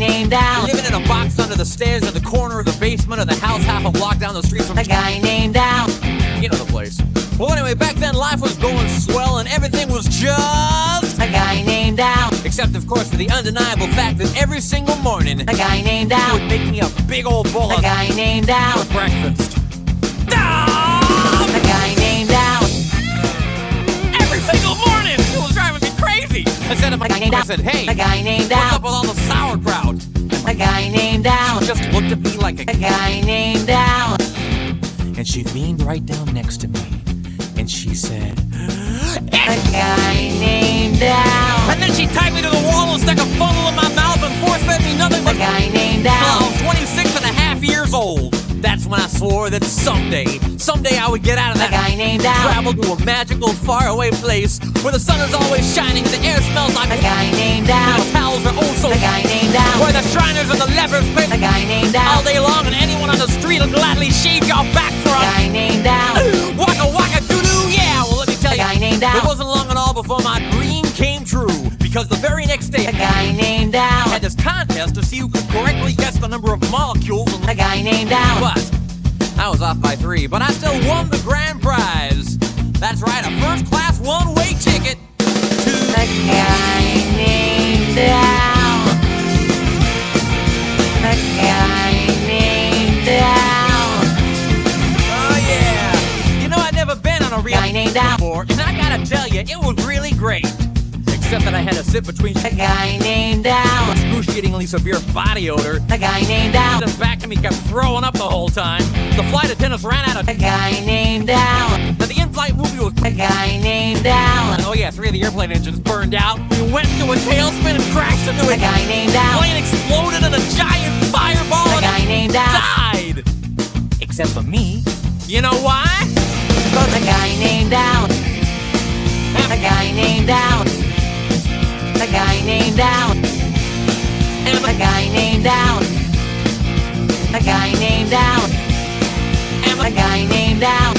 named Al. Living in a box under the stairs in the corner of the basement of the house half a block down the street from A guy named Al. You know the place. Well, anyway, back then life was going swell and everything was just A guy named Al. except, of course, for the undeniable fact that every single morning A guy named he Al. would make me a big old bowl A of guy named Al. for breakfast. A guy named Al. Every single morning! It was driving me crazy! I said to my A guy named I Al. said, hey, A guy named what's Al. up with all the sauerkraut? A guy named Al. She just looked at me like A guy named Al. and she leaned right down next to me. And she said, A guy named Al. and then she tied me to the wall and stuck a funnel in my mouth and force-fed me nothing A but guy named I Al. was 26 and a half years old. That's when I swore that someday I would get out of A that guy named Al. travel to a magical, faraway place where the sun is always shining and the air smells like A guy named and Al. the towels are oh so A guy named Al. where the Shriners and the lepers play A guy named all Al. day long and anyone on the street will gladly shave your back for A a guy named Al. waka waka doo-doo, yeah. Well, let me tell A you, guy named it Al. wasn't long at all before my dream came true because the very next day A guy named I Al. had this contest to see who could correctly guess the number of molecules in A guy named Al. but I was off by 3, but I still won the grand prize. That's right, a first-class one-way ticket to A guy named Al. A guy named Al. oh yeah. You know, I'd never been on a real Guy named Al. before, and I gotta tell you, it was really great. Except that I had to sit between A guy named Al. excruciatingly severe body odor. A guy named Al. The back of me kept throwing up the whole time. The flight attendants ran out of. A guy named Al. Now the in-flight movie was. A guy named Al. Oh yeah, 3 of the airplane engines burned out. We went into a tailspin and crashed into A it. guy named Al. Plane exploded in a giant fireball A and guy named Al. died. Except for me. You know why? A guy named Al. A guy named Al. A guy named Al. A guy named Al. A guy named Al. A guy named Al.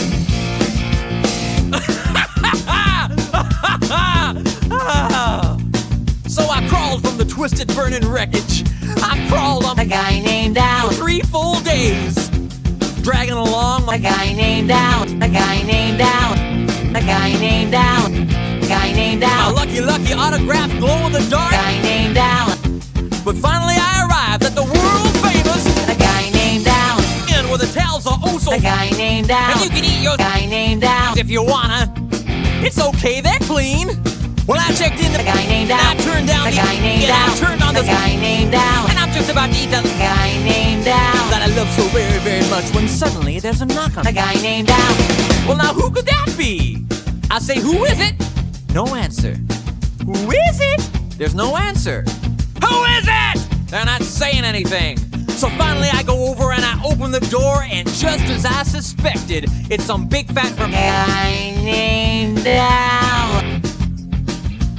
So I crawled from the twisted, burning wreckage. I crawled on A guy named Al. 3 full days, dragging along A guy named Al. A guy named Al. A guy named Al. A guy named my Al. lucky autographed glow in the A dark. guy named Al. But finally I arrived at the world famous A guy named Al. inn where the towels are oh so A guy named Al. and you can eat your A guy named Al. if you wanna. It's okay, they're clean. When I checked in, A guy named and I Al. turned down A the guy named and I Al. turned on A the guy named Al. and I'm just about to eat the A guy named Al. that I love so very, very much when suddenly there's a knock on A guy named Al. Well, now who could that be? I say, who is it? No answer. Who is it? There's no answer. Who is it? They're not saying anything. So finally I go over and I open the door, and just as I suspected, it's some big fat A guy named Al.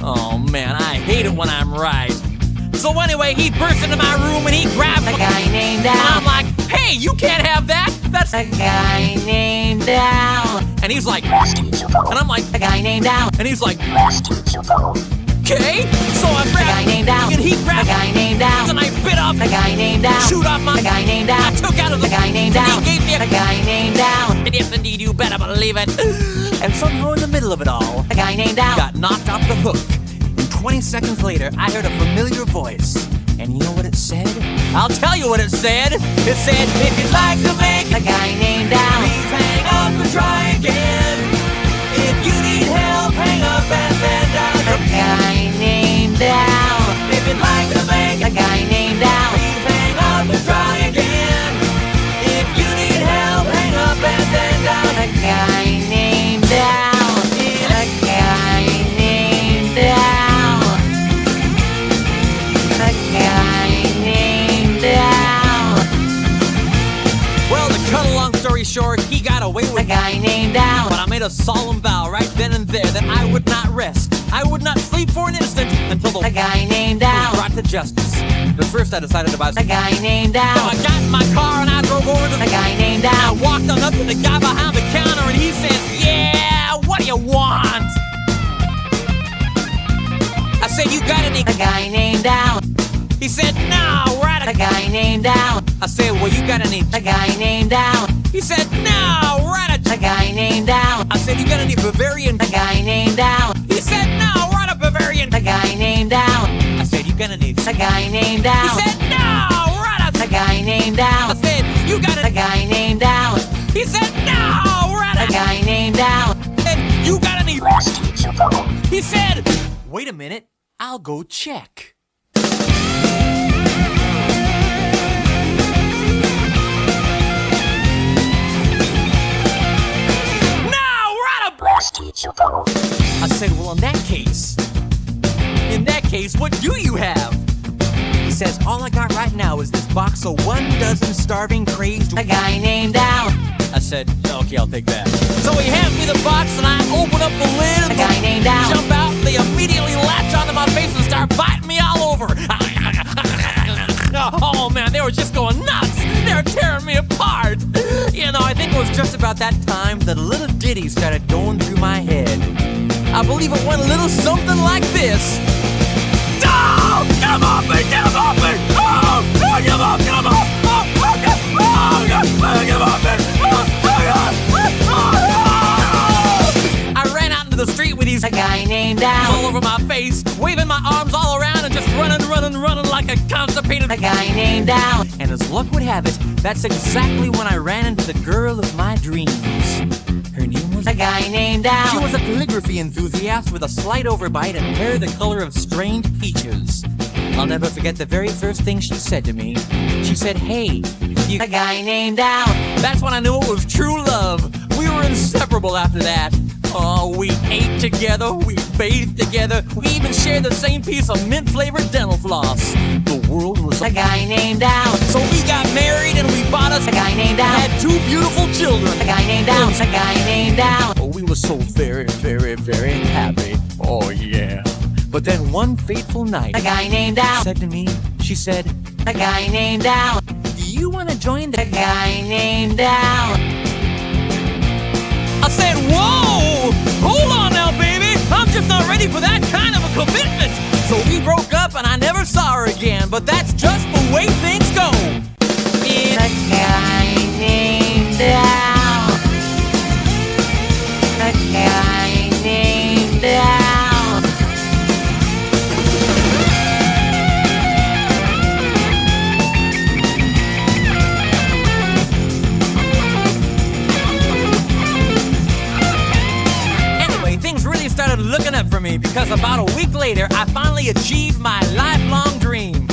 Oh man, I hate it when I'm right. So anyway, he burst into my room and he grabbed A me. guy named And Al. I'm like, hey, you can't have that. That's A guy named Al. and he's like, and I'm like, A guy named Al. and he's like, okay. So I A guy grabbed named Al. and he A grabbed guy named Al. and I bit off, A guy named Al. shoot off my A guy named I Al. took out of the A guy named and Al. he gave me A guy named Al. and yes indeed, you better believe it. And somehow in the middle of it all, A guy named Al. got knocked off the hook. And 20 seconds later, I heard a familiar voice. And you know what it said? I'll tell you what it said. It said, if you'd like to make A guy named Al. please hang up and try again. If you need help, hang up and then down. A guy named Al. If you'd like to make A guy named Al. please hang up and try again. If you need help, hang up and then down. A guy named Al. A guy named Al. A guy named Al. Well, to cut a long story short, he got away A with guy named Al. But I made a solemn vow right then and there that I would not rest. I would not sleep for an instant until the A guy named was Al. brought to justice. But first I decided to buy A some. guy named So Al. I got in my car and I drove over to A guy named I Al. walked on up to the guy behind the counter and he says, yeah, what do you want? I said, you got any? A guy named Al. He said, no, we're A guy named Al. I said, well, you got any? A guy named Al. He said, no, A guy named Al. I said, you got any Bavarian? A guy named Al. He said, no, we're not a Bavarian. A guy named Al. I said, you got any? A guy named He Al. said, no, we're not A guy named Al. I said, you got A guy named Al. He said, no, we're A guy named Al. I said, you got any? He said, wait a minute, I'll go check. I said, well, in that case, what do you have? He says, all I got right now is this box of 12 starving, crazed... A guy named Al. I said, okay, I'll take that. So he hands me the box and I open up the lid. A guy named Al. Jump out, they immediately latch onto my face and start biting me all over. Oh man, they were just going nuts. They were tearing me apart. You know, I think it was just about that time that a little ditty started going through my head. I believe it went a little something like this. Oh, get him off me! Get him off me! Oh, get him off! Get him off! Oh, get him off me! I ran out into the street with these A guy named Al. all over my face, waving my arms all around and just running like a constipated... A guy named Al. And as luck would have it, that's exactly when I ran into the girl of my dreams. Her name was... A guy named Al. She was a calligraphy enthusiast with a slight overbite and hair the color of strained peaches. I'll never forget the very first thing she said to me. She said, hey, you... A guy named Al. That's when I knew it was true love. We were inseparable after that. Oh, we ate together, we bathed together, we even shared the same piece of mint-flavored dental floss. The world was... A guy named Al. So we got married and we bought us... A guy named Al. Had 2 beautiful children. A guy named Al. A guy named Al. Oh, we were so very, very, very happy. Oh, yeah. But then one fateful night... A guy named Al. Said to me, she said... A guy named Al. Do you want to join the... A guy named Al. I said, whoa! Hold on now, baby! I'm just not ready for that kind of a commitment! So we broke up and I never saw her again, but that's just the way things go! A guy named Al. A guy named Al. Started looking up for me because about a week later, I finally achieved my lifelong dream.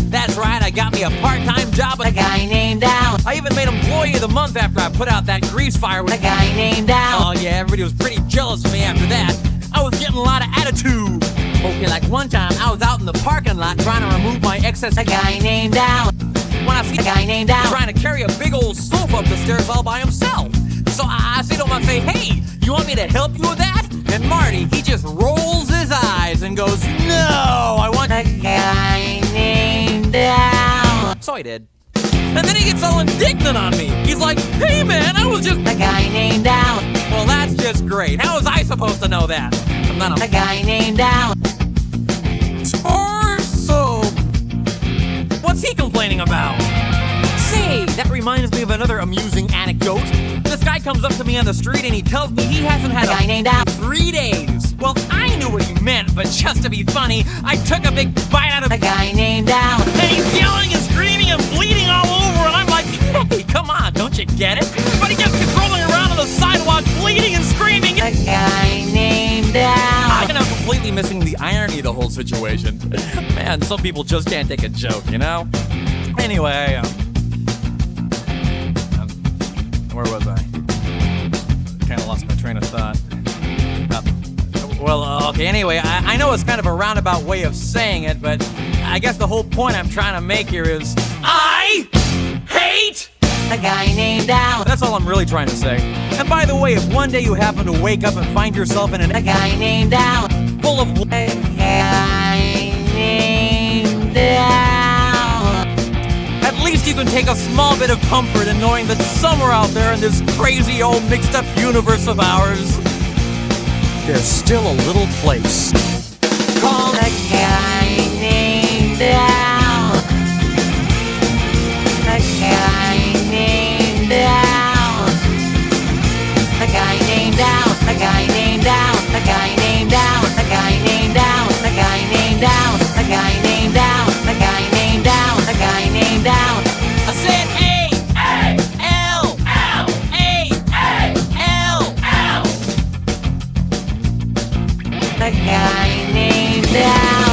That's right, I got me a part-time job A guy named Al. I even made Employee of the Month after I put out that grease fire with... A guy named Al. Oh yeah, everybody was pretty jealous of me after that. I was getting a lot of attitude. Okay, like one time, I was out in the parking lot trying to remove my excess... A guy named Al. When I see A guy named Al. trying to carry a big old sofa up the stairs all by himself. So I say to him, I say, hey, you want me to help you with that? And Marty, he just rolls his eyes and goes, no, I want... A guy named Al. So I did. And then he gets all indignant on me. He's like, hey man, I was just... A guy named Al. Well, that's just great. How was I supposed to know that? I'm not A guy named Al. Torso. What's he complaining about? Say, that reminds me of another amusing anecdote. This guy comes up to me on the street and he tells me he hasn't had A guy named Al. 3 days. Well, I knew what he meant, but just to be funny, I took a big bite out of... A guy named Al. And he's yelling and screaming and bleeding all over, and I'm like, hey, come on, don't you get it? But he just keeps rolling around on the sidewalk, bleeding and screaming. A guy named Al. I'm completely missing the irony of the whole situation. Man, some people just can't take a joke, you know? Anyway, where was I? Kind of lost my train of thought. Okay, anyway, I know it's kind of a roundabout way of saying it, but I guess the whole point I'm trying to make here is I hate A guy named Al. That's all I'm really trying to say. And by the way, if one day you happen to wake up and find yourself in A guy named Al. full of A guy named Al. at least you can take a small bit of comfort in knowing that somewhere out there in this crazy old mixed up universe of ours, there's still a little place called A guy named Al. A guy named Al.